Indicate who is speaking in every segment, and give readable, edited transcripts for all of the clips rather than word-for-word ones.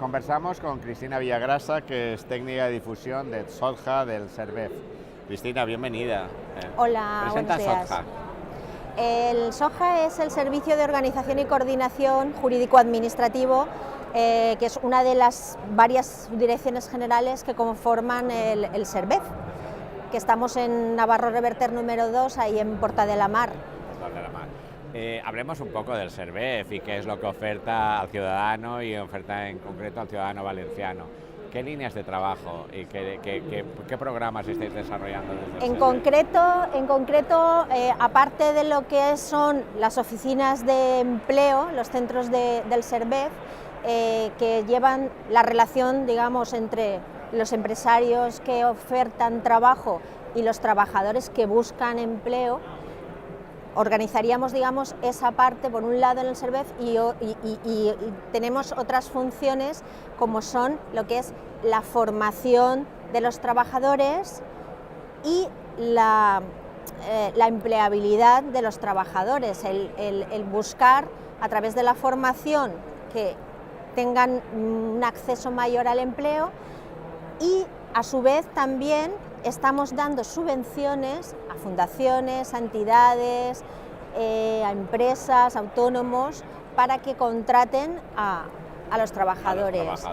Speaker 1: Conversamos con Cristina Villagrasa, que es técnica de difusión de SOTJA del SERVEF. Cristina, bienvenida.
Speaker 2: Hola,
Speaker 1: Presenta
Speaker 2: buenos días.
Speaker 1: SOTJA.
Speaker 2: El SOTJA es el Servicio de Organización y Coordinación Jurídico-Administrativo, que es una de las varias direcciones generales que conforman el SERVEF, que estamos en Navarro Reverter número 2, ahí en Porta de la Mar.
Speaker 1: Hablemos un poco del SERVEF y qué es lo que oferta al ciudadano y oferta en concreto al ciudadano valenciano. ¿Qué líneas de trabajo y qué programas estáis desarrollando desde el SERVEF?
Speaker 2: En concreto, aparte de lo que son las oficinas de empleo, los centros del SERVEF, que llevan la relación, digamos, entre los empresarios que ofertan trabajo y los trabajadores que buscan empleo, organizaríamos, digamos, esa parte por un lado en el SERVEF y tenemos otras funciones como son lo que es la formación de los trabajadores y la empleabilidad de los trabajadores, el buscar a través de la formación que tengan un acceso mayor al empleo y a su vez también estamos dando subvenciones a fundaciones, a entidades, a empresas, autónomos, para que contraten a los trabajadores.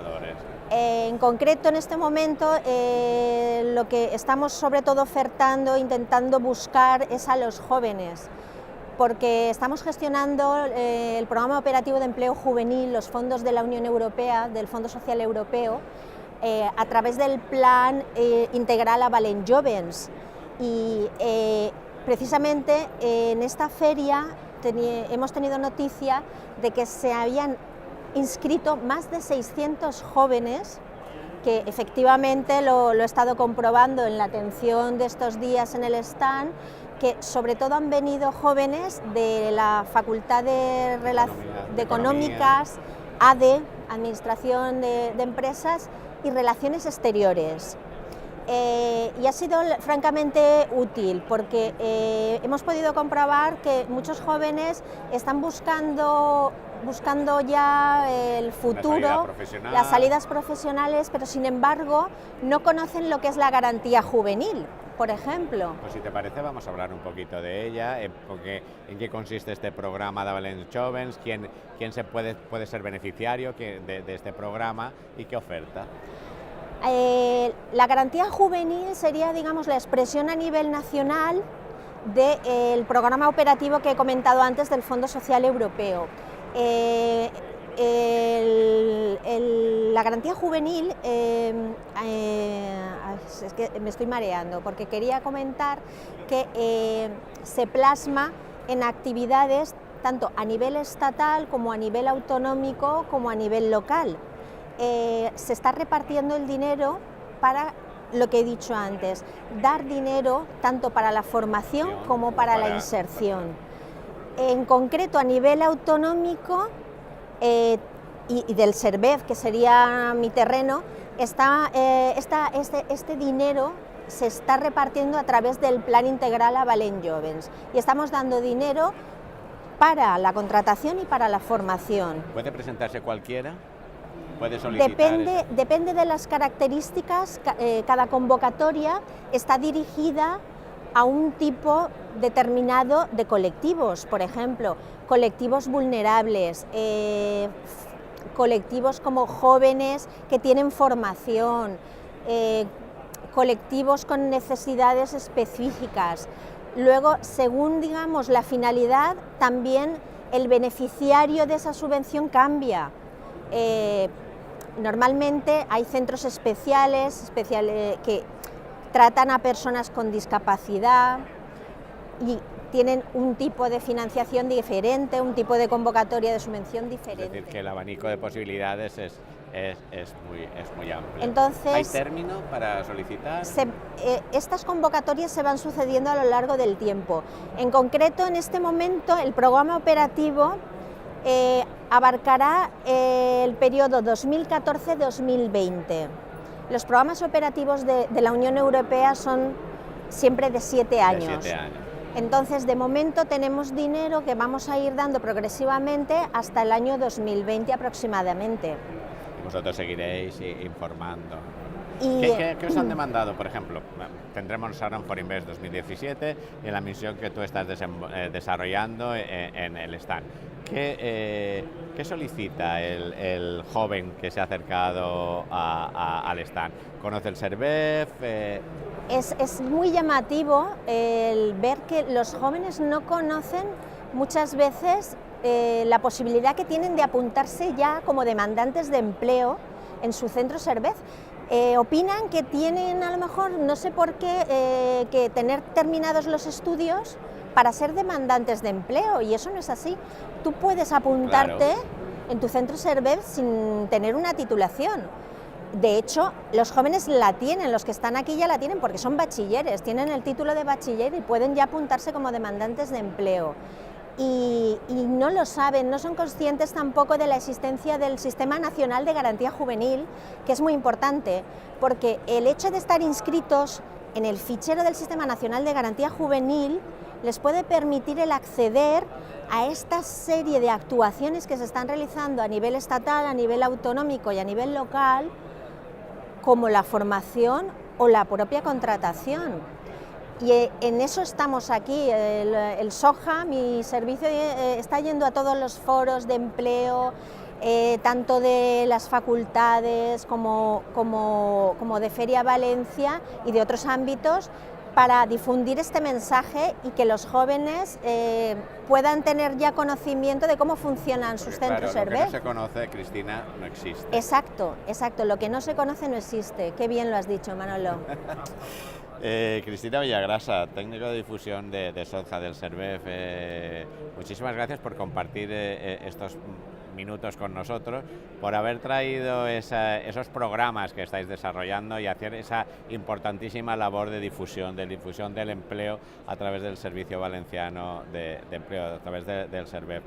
Speaker 2: En concreto, en este momento, lo que estamos sobre todo ofertando, intentando buscar es a los jóvenes, porque estamos gestionando el programa operativo de empleo juvenil, los fondos de la Unión Europea, del Fondo Social Europeo, a través del plan integral a Valent Jóvens, y precisamente en esta feria hemos tenido noticia de que se habían inscrito más de 600 jóvenes, que efectivamente lo he estado comprobando en la atención de estos días en el stand, que sobre todo han venido jóvenes de la Facultad de Económicas, ADE, Administración de Empresas, y Relaciones Exteriores. Y ha sido francamente útil porque hemos podido comprobar que muchos jóvenes están buscando ya el futuro, las salidas profesionales, pero sin embargo no conocen lo que es la garantía juvenil, por ejemplo.
Speaker 1: Pues si te parece vamos a hablar un poquito de ella, en qué consiste este programa de Valent Jóvens, quién se puede ser beneficiario de este programa y qué oferta.
Speaker 2: La garantía juvenil sería, digamos, la expresión a nivel nacional del programa operativo que he comentado antes del Fondo Social Europeo. La garantía juvenil, es que me estoy mareando porque quería comentar que se plasma en actividades tanto a nivel estatal como a nivel autonómico como a nivel local. Se está repartiendo el dinero para lo que he dicho antes, dar dinero tanto para la formación como para la inserción. En concreto, a nivel autonómico y del SERVEF, que sería mi terreno, este dinero se está repartiendo a través del plan integral a Valent Jóvens y estamos dando dinero para la contratación y para la formación.
Speaker 1: ¿Puede presentarse cualquiera? ¿Puede solicitar?
Speaker 2: Depende de las características. Cada convocatoria está dirigida a un tipo determinado de colectivos, por ejemplo, colectivos vulnerables, colectivos como jóvenes que tienen formación, colectivos con necesidades específicas. Luego, según, digamos, la finalidad, también el beneficiario de esa subvención cambia. Normalmente hay centros especiales que tratan a personas con discapacidad y tienen un tipo de financiación diferente, un tipo de convocatoria de subvención diferente.
Speaker 1: Es decir, que el abanico de posibilidades es muy amplio.
Speaker 2: Entonces,
Speaker 1: ¿hay término para solicitar?
Speaker 2: Estas convocatorias se van sucediendo a lo largo del tiempo. En concreto, en este momento, el programa operativo abarcará el periodo 2014-2020. Los programas operativos de la Unión Europea son siempre de 7 años. Entonces, de momento tenemos dinero que vamos a ir dando progresivamente hasta el año 2020 aproximadamente.
Speaker 1: y vosotros seguiréis informando.
Speaker 2: Y,
Speaker 1: ¿Qué os han demandado? Por ejemplo, tendremos ahora un Forinvest 2017 y en la misión que tú estás desarrollando en el stand. ¿Qué solicita el joven que se ha acercado al stand? ¿Conoce el SERVEF?
Speaker 2: Es muy llamativo el ver que los jóvenes no conocen muchas veces la posibilidad que tienen de apuntarse ya como demandantes de empleo en su centro SERVEF. Opinan que tienen, a lo mejor, no sé por qué, que tener terminados los estudios para ser demandantes de empleo, y eso no es así. Tú puedes apuntarte en tu centro SERVEF sin tener una titulación. De hecho, los jóvenes la tienen, los que están aquí ya la tienen porque son bachilleres, tienen el título de bachiller y pueden ya apuntarse como demandantes de empleo. Y no lo saben, no son conscientes tampoco de la existencia del Sistema Nacional de Garantía Juvenil, que es muy importante, porque el hecho de estar inscritos en el fichero del Sistema Nacional de Garantía Juvenil les puede permitir el acceder a esta serie de actuaciones que se están realizando a nivel estatal, a nivel autonómico y a nivel local, como la formación o la propia contratación. Y en eso estamos aquí. El SOJA, mi servicio, está yendo a todos los foros de empleo, tanto de las facultades como de Feria Valencia y de otros ámbitos, para difundir este mensaje y que los jóvenes puedan tener ya conocimiento de cómo funcionan sus centros SERVEF.
Speaker 1: Lo que no se conoce, Cristina, no existe.
Speaker 2: Exacto, lo que no se conoce no existe. Qué bien lo has dicho, Manolo.
Speaker 1: Cristina Villagrasa, técnico de difusión de SOJA del SERVEF, muchísimas gracias por compartir estos minutos con nosotros, por haber traído esos programas que estáis desarrollando y hacer esa importantísima labor de difusión del empleo a través del Servicio Valenciano de Empleo, a través del SERVEF.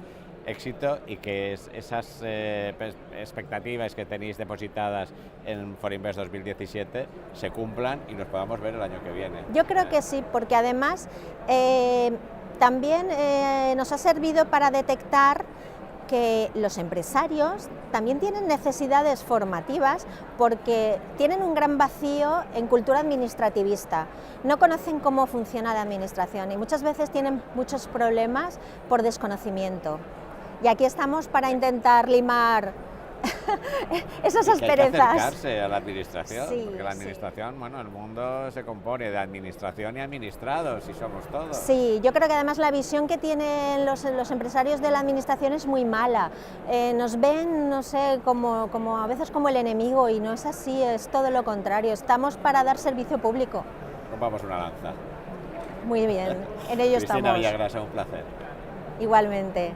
Speaker 1: Éxito, y que esas expectativas que tenéis depositadas en Forinvest 2017 se cumplan y nos podamos ver el año que viene.
Speaker 2: Yo creo que sí, porque además también nos ha servido para detectar que los empresarios también tienen necesidades formativas, porque tienen un gran vacío en cultura administrativista. No conocen cómo funciona la administración y muchas veces tienen muchos problemas por desconocimiento. Y aquí estamos para intentar limar esas asperezas.
Speaker 1: Hay que acercarse a la administración,
Speaker 2: sí,
Speaker 1: porque la administración, bueno, el mundo se compone de administración y administrados, y somos todos.
Speaker 2: Sí, yo creo que además la visión que tienen los empresarios de la administración es muy mala. Nos ven, no sé, como a veces como el enemigo, y no es así, es todo lo contrario. Estamos para dar servicio público.
Speaker 1: Rompamos una lanza.
Speaker 2: Muy bien, en ello
Speaker 1: Cristina
Speaker 2: estamos.
Speaker 1: Villagrasa, un placer.
Speaker 2: Igualmente.